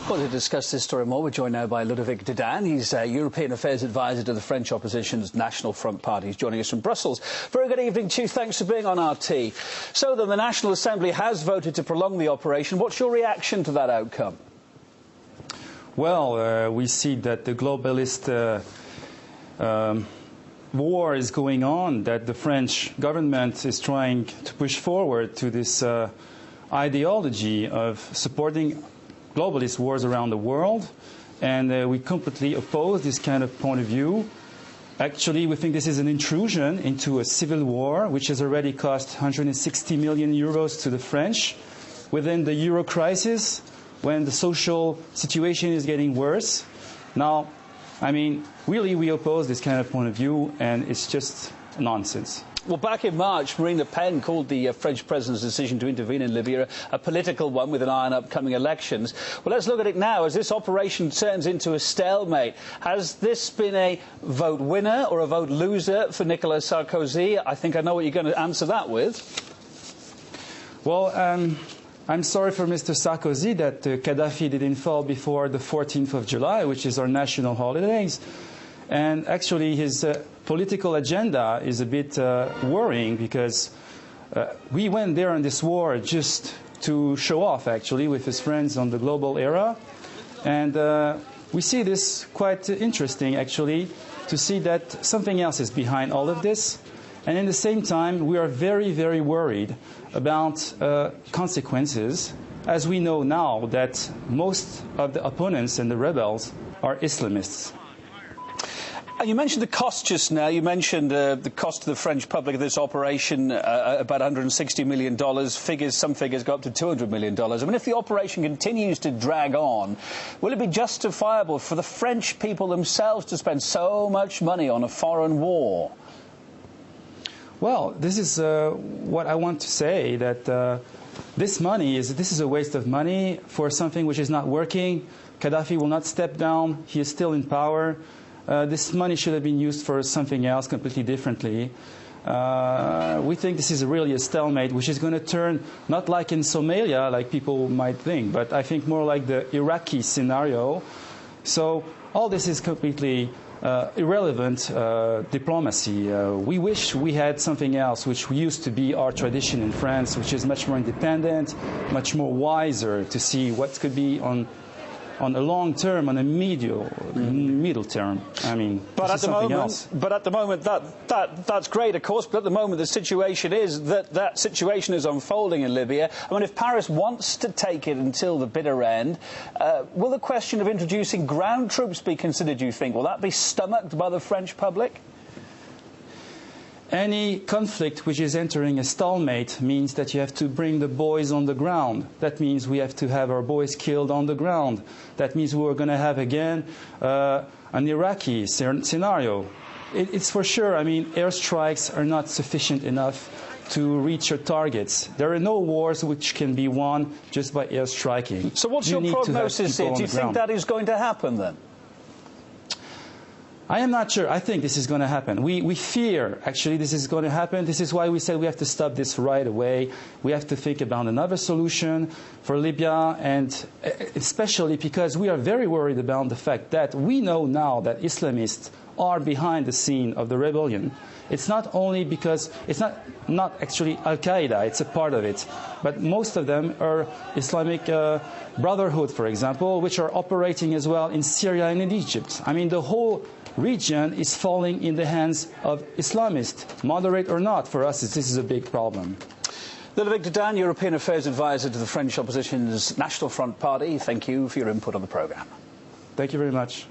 Well, to discuss this story more, we're joined now by Ludovic de Danne. He's European Affairs Advisor to the French opposition's National Front Party. He's joining us from Brussels. Very good evening to you. Thanks for being on RT. So then, the National Assembly has voted to prolong the operation. What's your reaction to that outcome? Well, we see that the globalist war is going on, that the French government is trying to push forward to this ideology of supporting globalist wars around the world, and we completely oppose this kind of point of view. Actually, we think this is an intrusion into a civil war, which has already cost 160 million euros to the French within the euro crisis, when the social situation is getting worse. Now, I mean, really, we oppose this kind of point of view, and it's just nonsense. Well, back in March, Marine Le Pen called the French president's decision to intervene in Libya a political one with an eye on upcoming elections. Well, let's look at it now. As this operation turns into a stalemate, has this been a vote winner or a vote loser for Nicolas Sarkozy? I think I know what you're going to answer that with. Well, I'm sorry for Mr. Sarkozy that Gaddafi didn't fall before the 14th of July, which is our national holidays. And actually, his political agenda is a bit worrying, because we went there in this war just to show off, actually, with his friends on the global era. And we see this quite interesting, actually, to see that something else is behind all of this. And at the same time, we are very, very worried about consequences, as we know now that most of the opponents and the rebels are Islamists. You mentioned the cost just now. You mentioned the cost to the French public of this operation, about $160 million. Some figures go up to $200 million. I mean, if the operation continues to drag on, will it be justifiable for the French people themselves to spend so much money on a foreign war? Well, this is what I want to say, that this is a waste of money for something which is not working. Gaddafi will not step down. He is still in power. This money should have been used for something else completely differently. We think this is really a stalemate, which is going to turn not like in Somalia, like people might think, but I think more like the Iraqi scenario. So all this is completely irrelevant diplomacy. We wish we had something else, which used to be our tradition in France, which is much more independent, much more wiser to see what could be on a long term, on a middle term. I mean, but at the moment, that's great, of course. But at the moment, the situation is that situation is unfolding in Libya. I mean, if Paris wants to take it until the bitter end, will the question of introducing ground troops be considered? Do you think? Will that be stomached by the French public? Any conflict which is entering a stalemate means that you have to bring the boys on the ground. That means we have to have our boys killed on the ground. That means we're going to have, again, an Iraqi scenario. It's for sure. I mean, airstrikes are not sufficient enough to reach your targets. There are no wars which can be won just by airstriking. So what's your prognosis here? Do you think that is going to happen, then? I am not sure. I think this is going to happen. We fear, actually, this is going to happen. This is why we said we have to stop this right away. We have to think about another solution for Libya, and especially because we are very worried about the fact that we know now that Islamists are behind the scene of the rebellion. It's not only because it's not actually Al-Qaeda, it's a part of it, but most of them are Islamic Brotherhood, for example, which are operating as well in Syria and in Egypt. I mean, the whole region is falling in the hands of Islamists, moderate or not. For us, this is a big problem. Ludovic de Danne, European Affairs Advisor to the French opposition's National Front Party. Thank you for your input on the programme. Thank you very much.